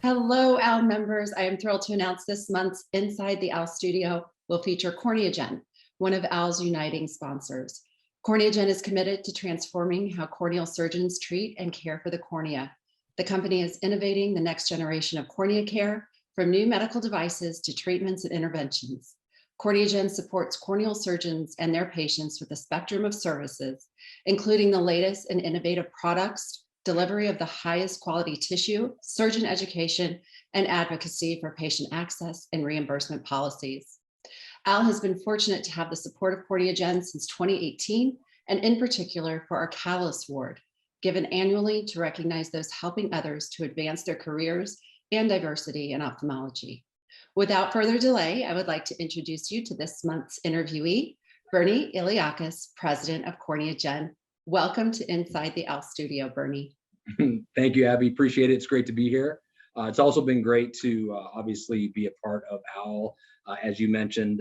Hello, OWL members. I am thrilled to announce this month's Inside the OWL Studio will feature CorneaGen, one of OWL's uniting sponsors. CorneaGen is committed to transforming how corneal surgeons treat and care for the cornea. The company is innovating the next generation of cornea care, from new medical devices to treatments and interventions. CorneaGen supports corneal surgeons and their patients with a spectrum of services, including the latest and innovative products, delivery of the highest quality tissue, surgeon education, and advocacy for patient access and reimbursement policies. OWL has been fortunate to have the support of CorneaGen since 2018, and in particular for our Catalyst Award, given annually to recognize those helping others to advance their careers and diversity in ophthalmology. Without further delay, I would like to introduce you to this month's interviewee, Bernie Iliakis, President of CorneaGen. Welcome to Inside the OWL Studio, Bernie. Thank you, Abby. Appreciate it. It's great to be here. It's also been great to obviously be a part of OWL, as you mentioned,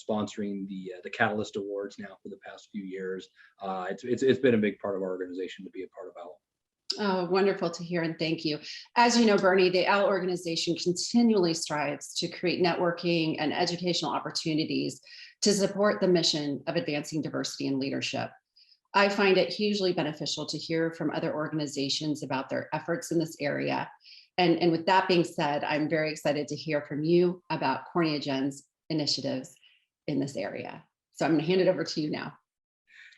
sponsoring the Catalyst Awards now for the past few years. It's been a big part of our organization to be a part of OWL. Oh, wonderful to hear, and thank you. As you know, Bernie, the OWL organization continually strives to create networking and educational opportunities to support the mission of advancing diversity and leadership. I find it hugely beneficial to hear from other organizations about their efforts in this area. And with that being said, I'm very excited to hear from you about CorneaGen's initiatives in this area. So I'm going to hand it over to you now.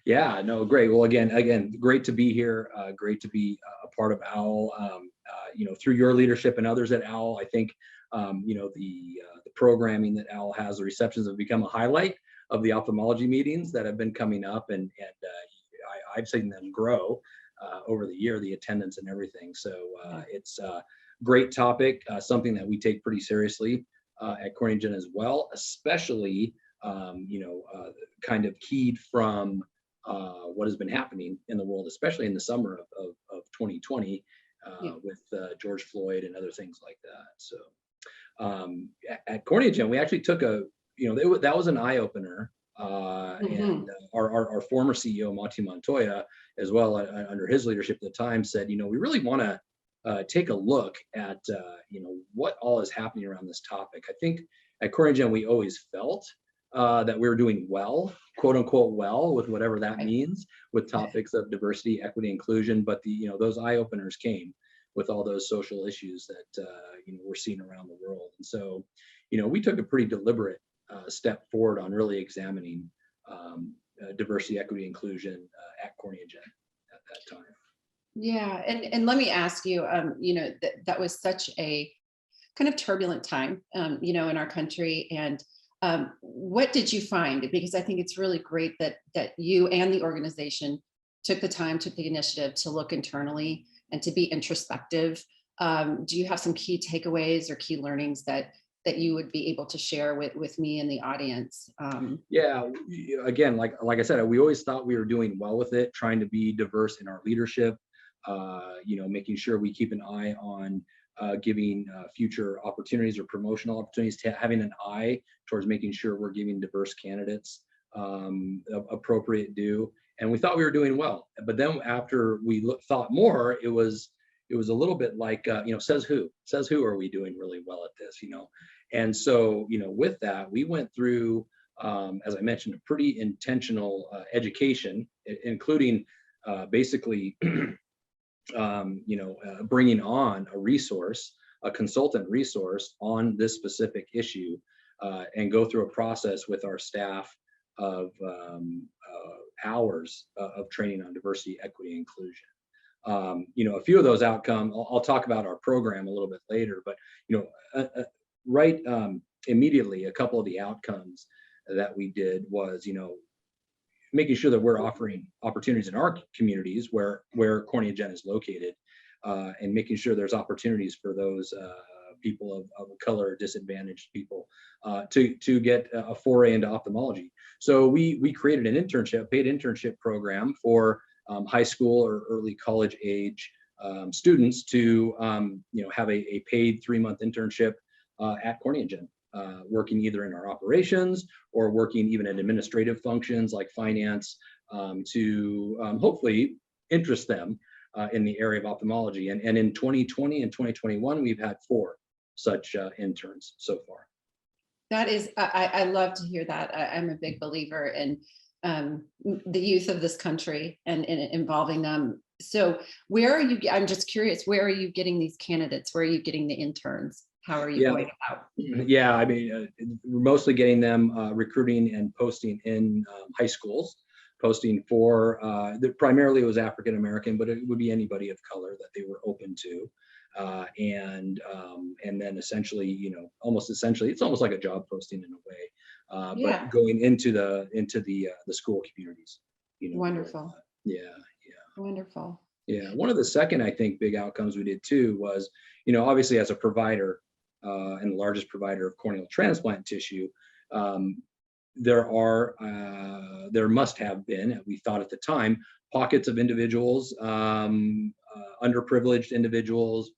Yeah, no, great. Well, again, great to be here. Great to be a part of OWL. Through your leadership and others at OWL, I think the programming that OWL has, the receptions have become a highlight of the ophthalmology meetings that have been coming up, and I've seen them grow over the year, the attendance and everything. So it's a great topic, something that we take pretty seriously at CorneaGen as well, especially kind of keyed from what has been happening in the world, especially in the summer of 2020 with George Floyd and other things like that. So at CorneaGen, we actually took that was an eye-opener. And our former CEO, Monty Montoya, as well, under his leadership at the time, said, we really want to take a look at, what all is happening around this topic. I think at CorneaGen, we always felt that we were doing well, quote unquote, well, with whatever that means, with topics of diversity, equity, inclusion. But those eye openers came with all those social issues that we're seeing around the world. And so, we took a pretty deliberate step forward on really examining diversity, equity, inclusion at CorneaGen at that time. Yeah, and let me ask you, that was such a kind of turbulent time, in our country. And what did you find? Because I think it's really great that you and the organization took the initiative to look internally and to be introspective. Do you have some key takeaways or key learnings that you would be able to share with me and the audience? Yeah, again, like I said, we always thought we were doing well with it, trying to be diverse in our leadership, making sure we keep an eye on giving future opportunities or promotional opportunities, having an eye towards making sure we're giving diverse candidates appropriate due. And we thought we were doing well. But then after we thought more, it was a little bit like, says who are we doing really well at this, And so, with that, we went through, as I mentioned, a pretty intentional education, including basically, bringing on a consultant resource on this specific issue, and go through a process with our staff of hours of training on diversity, equity, inclusion. A few of those outcomes, I'll talk about our program a little bit later, but, immediately, a couple of the outcomes that we did was, making sure that we're offering opportunities in our communities where CorneaGen is located, and making sure there's opportunities for those people of color, disadvantaged people, to get a foray into ophthalmology. So we created an paid internship program for high school or early college age students to have a paid 3-month internship at CorneaGen, working either in our operations or working even in administrative functions like finance, to hopefully interest them in the area of ophthalmology. And in 2020 and 2021, we've had 4 such interns so far. That is, I love to hear that. I'm a big believer in the youth of this country and involving them. So where are you, I'm just curious, where are you getting these candidates? Where are you getting the interns? How are you going about? Yeah, I mean, we're mostly getting them recruiting and posting in high schools, posting for, primarily it was African American, but it would be anybody of color that they were open to. And then essentially, you know, it's almost like a job posting in a way, but going into the school communities, you know. Wonderful. Yeah. Wonderful. Yeah. One of the second, I think, big outcomes we did too was, you know, obviously as a provider and the largest provider of corneal transplant tissue, there must have been, we thought at the time, pockets of individuals, underprivileged individuals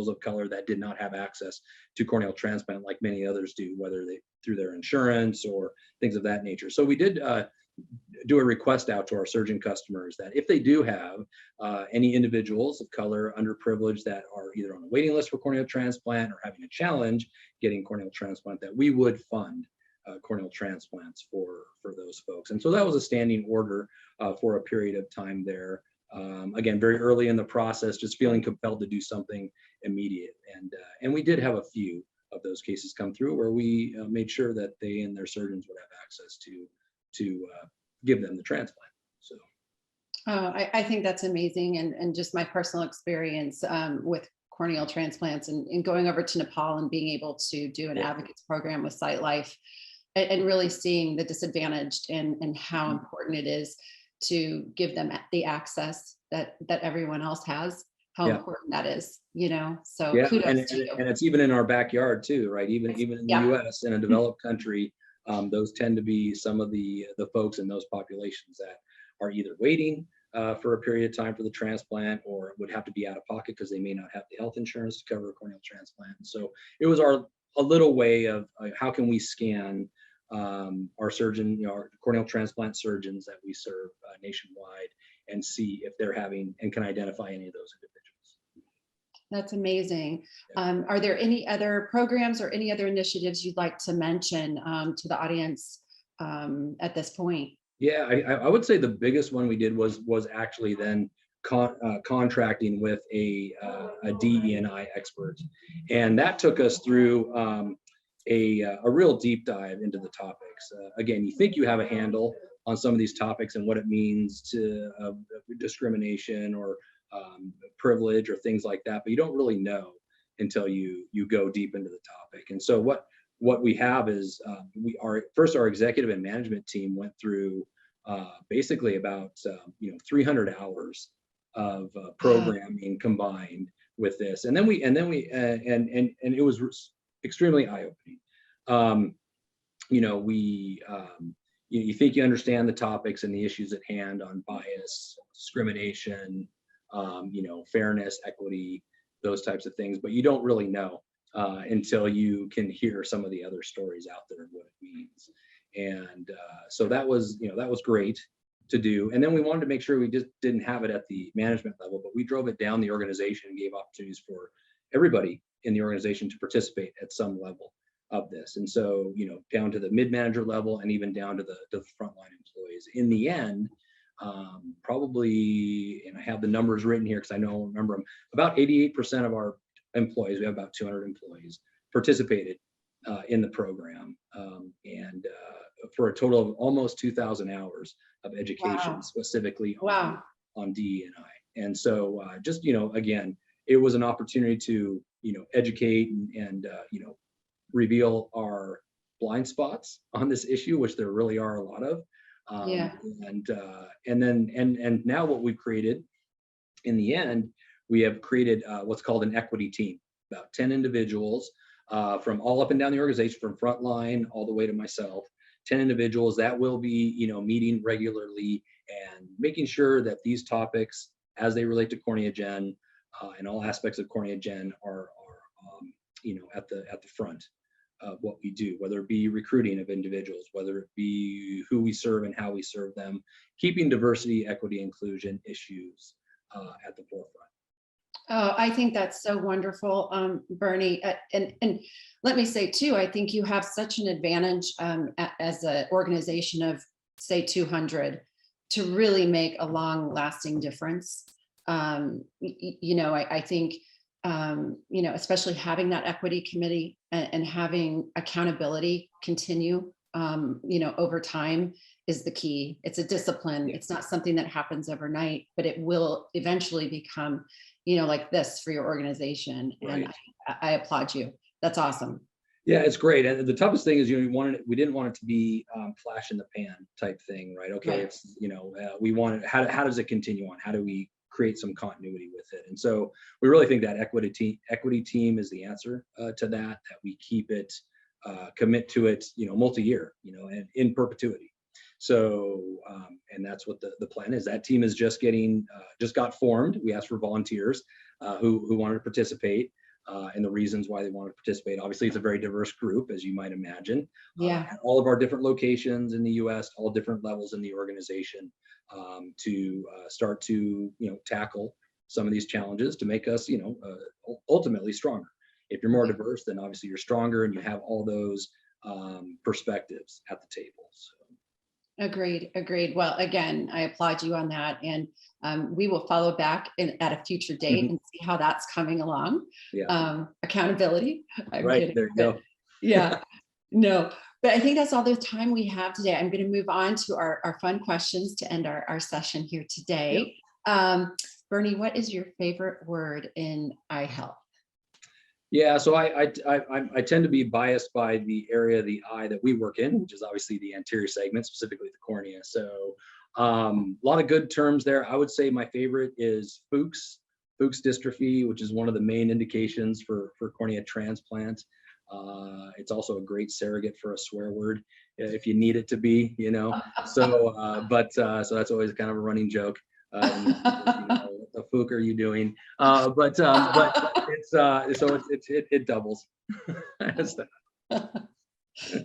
of color that did not have access to corneal transplant like many others do, whether they through their insurance or things of that nature. So we did do a request out to our surgeon customers that if they do have any individuals of color, underprivileged, that are either on the waiting list for corneal transplant or having a challenge getting corneal transplant, that we would fund corneal transplants for those folks. And so that was a standing order for a period of time there. Again, very early in the process, just feeling compelled to do something immediate. And we did have a few of those cases come through where we made sure that they and their surgeons would have access to give them the transplant. So I think that's amazing. And just my personal experience with corneal transplants and going over to Nepal and being able to do an advocates program with Sight Life and really seeing the disadvantaged and how important it is to give them the access that everyone else has, how important that is, you know. So kudos to you. And it's even in our backyard too, right? Even in the US, in a developed country, those tend to be some of the folks in those populations that are either waiting for a period of time for the transplant, or would have to be out of pocket because they may not have the health insurance to cover a corneal transplant. So it was a little way of how can we scan our surgeon, you know, our corneal transplant surgeons that we serve nationwide, and see if they're having and can identify any of those individuals. That's amazing. Are there any other programs or any other initiatives you'd like to mention to the audience at this point? Yeah, I would say the biggest one we did was actually then contracting with a DE&I expert, and that took us through a real deep dive into the topics. Again, you think you have a handle on some of these topics and what it means to discrimination or privilege or things like that, but you don't really know until you go deep into the topic. And so what we have is our executive and management team went through basically about 300 hours of programming combined with this, and it was extremely eye-opening. You think you understand the topics and the issues at hand on bias, discrimination, fairness, equity, those types of things, but you don't really know until you can hear some of the other stories out there and what it means. And so that was great to do. And then we wanted to make sure we just didn't have it at the management level, but we drove it down the organization and gave opportunities for everybody in the organization to participate at some level of this. And so, down to the mid-manager level and even down to the frontline employees. In the end, probably, and I have the numbers written here because I know I remember them, about 88% of our employees, we have about 200 employees, participated in the program, and for a total of almost 2,000 hours of education, specifically on DE&I. And so again, it was an opportunity to educate and reveal our blind spots on this issue, which there really are a lot of. And now what we've created in the end, we have created what's called an equity team, about 10 individuals from all up and down the organization, from frontline all the way to myself, 10 individuals that will be, meeting regularly and making sure that these topics, as they relate to CorneaGen and all aspects of CorneaGen, are at the front of what we do, whether it be recruiting of individuals, whether it be who we serve and how we serve them, keeping diversity, equity, inclusion issues at the forefront. Oh, I think that's so wonderful, Bernie. And let me say too, I think you have such an advantage as an organization of say 200 to really make a long lasting difference. I think, especially having that equity committee and having accountability continue, over time is the key. It's a discipline. Yeah. It's not something that happens overnight, but it will eventually become, like this for your organization. Right. And I applaud you. That's awesome. Yeah, it's great. And the toughest thing is, we didn't want it to be flash in the pan type thing, right? Okay, Right. it's, we wanted, how does it continue on? How do we create some continuity with it? And so we really think that equity team is the answer to that we keep it, commit to it, multi-year, and in perpetuity. So, and that's what the plan is. That team is just got formed. We asked for volunteers who wanted to participate. And the reasons why they want to participate. Obviously, it's a very diverse group, as you might imagine. Yeah. At all of our different locations in the U.S., all different levels in the organization, to start to tackle some of these challenges to make us ultimately stronger. If you're more diverse, then obviously you're stronger, and you have all those perspectives at the table. So. Agreed. Well, again, I applaud you on that. And we will follow back at a future date and see how that's coming along. Yeah. Accountability. I'm right. kidding. There you go. Yeah. No, but I think that's all the time we have today. I'm going to move on to our fun questions to end our session here today. Yep. Bernie, what is your favorite word in eye health? Yeah, so I tend to be biased by the area of the eye that we work in, which is obviously the anterior segment, specifically the cornea. So a lot of good terms there. I would say my favorite is Fuchs dystrophy, which is one of the main indications for cornea transplant. It's also a great surrogate for a swear word if you need it to be, So, so that's always kind of a running joke. What the fuck are you doing? But it's so it doubles.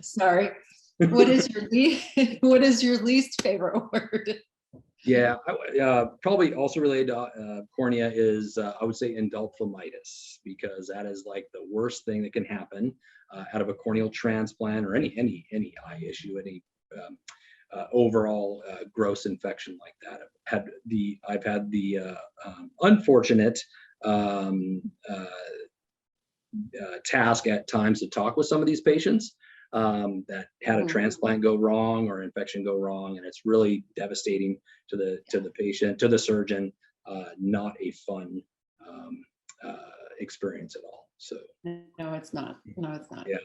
Sorry. What is your least favorite word? Yeah, probably also related to cornea is I would say endophthalmitis, because that is like the worst thing that can happen out of a corneal transplant or any eye issue, any overall gross infection like that. I've had the unfortunate task at times to talk with some of these patients that had a transplant go wrong or infection go wrong, and it's really devastating to the patient, to the surgeon. Not a fun experience at all. So no, it's not. Yeah.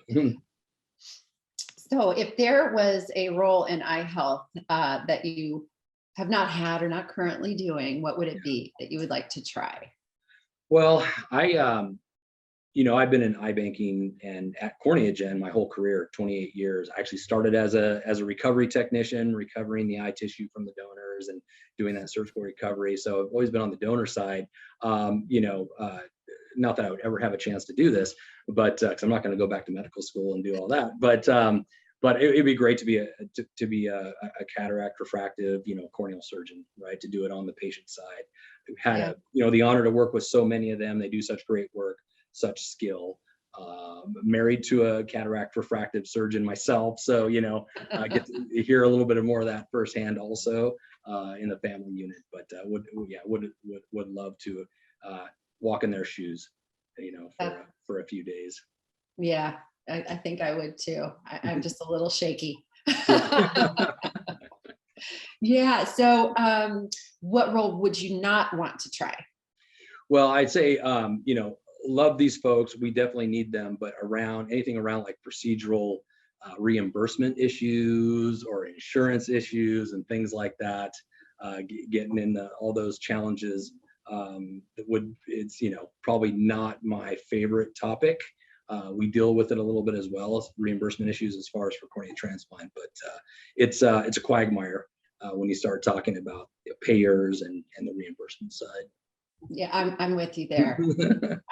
So if there was a role in eye health that you have not had or not currently doing, what would it be that you would like to try? Well, I've been in eye banking and at CorneaGen my whole career, 28 years. I actually started as a recovery technician, recovering the eye tissue from the donors and doing that surgical recovery. So I've always been on the donor side. Not that I would ever have a chance to do this, but because I'm not going to go back to medical school and do all that. But it'd be great to be a cataract refractive, corneal surgeon, right? To do it on the patient side. We've had the honor to work with so many of them. They do such great work, such skill. Married to a cataract refractive surgeon myself, so I get to hear a little bit more of that firsthand also in the family unit. But would love to walk in their shoes, for a few days. Yeah, I think I would too. I'm just a little shaky. Yeah. So, what role would you not want to try? Well, I'd say, love these folks. We definitely need them, but anything around like procedural reimbursement issues or insurance issues and things like that, getting into all those challenges, it's probably not my favorite topic. We deal with it a little bit as well as reimbursement issues as far as for cornea transplant, but it's a quagmire when you start talking about payers and the reimbursement side. Yeah, I'm with you there.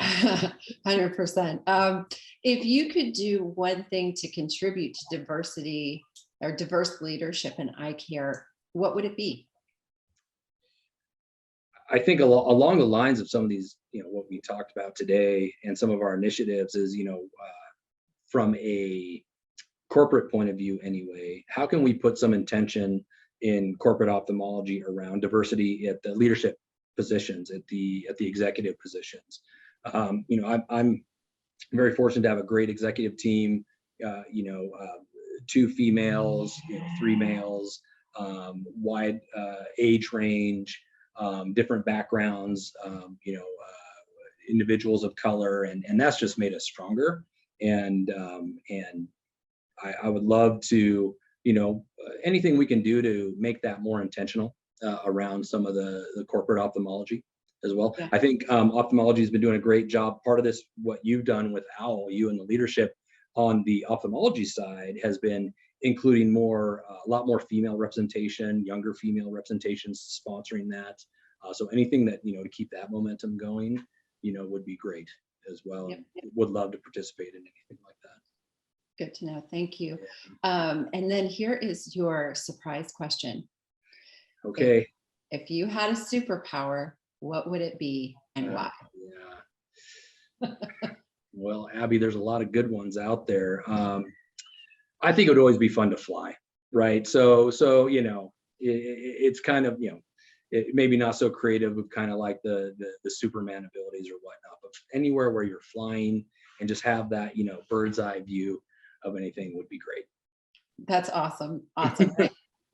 100%. If you could do one thing to contribute to diversity or diverse leadership in eye care, what would it be? I think along the lines of some of these, what we talked about today and some of our initiatives is, from a corporate point of view anyway, how can we put some intention in corporate ophthalmology around diversity at the leadership positions, at the executive positions? I'm very fortunate to have a great executive team, 2 females, 3 males, wide age range, different backgrounds, individuals of color, and that's just made us stronger. And I would love to, anything we can do to make that more intentional around some of the corporate ophthalmology as well. Yeah. I think ophthalmology has been doing a great job. Part of this, what you've done with OWL, you and the leadership on the ophthalmology side, has been including a lot more female representation, younger female representations, sponsoring that. So anything that, to keep that momentum going, would be great as well. Yep. Would love to participate in anything like that. Good to know. Thank you. And then here is your surprise question. Okay. If you had a superpower, what would it be and why? Yeah. Well, Abby, there's a lot of good ones out there. I think it would always be fun to fly, right? So it's kind of, it maybe not so creative, of kind of like the Superman abilities or whatnot, but anywhere where you're flying and just have that, bird's eye view of anything would be great. That's awesome. Awesome.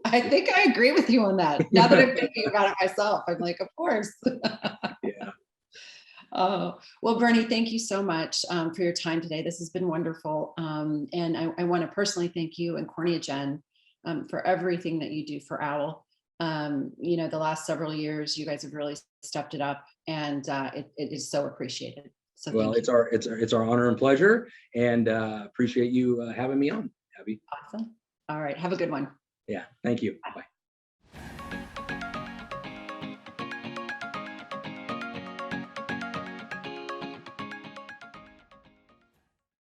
I think I agree with you on that. Now that I'm thinking about it myself, I'm like, of course. Yeah. Oh, well, Bernie, thank you so much for your time today. This has been wonderful. And I want to personally thank you and CorneaGen for everything that you do for OWL. The last several years, you guys have really stepped it up, and it is so appreciated. So well, it's our honor and pleasure, and appreciate you having me on, Abby. Awesome. All right. Have a good one. Yeah. Thank you. Bye.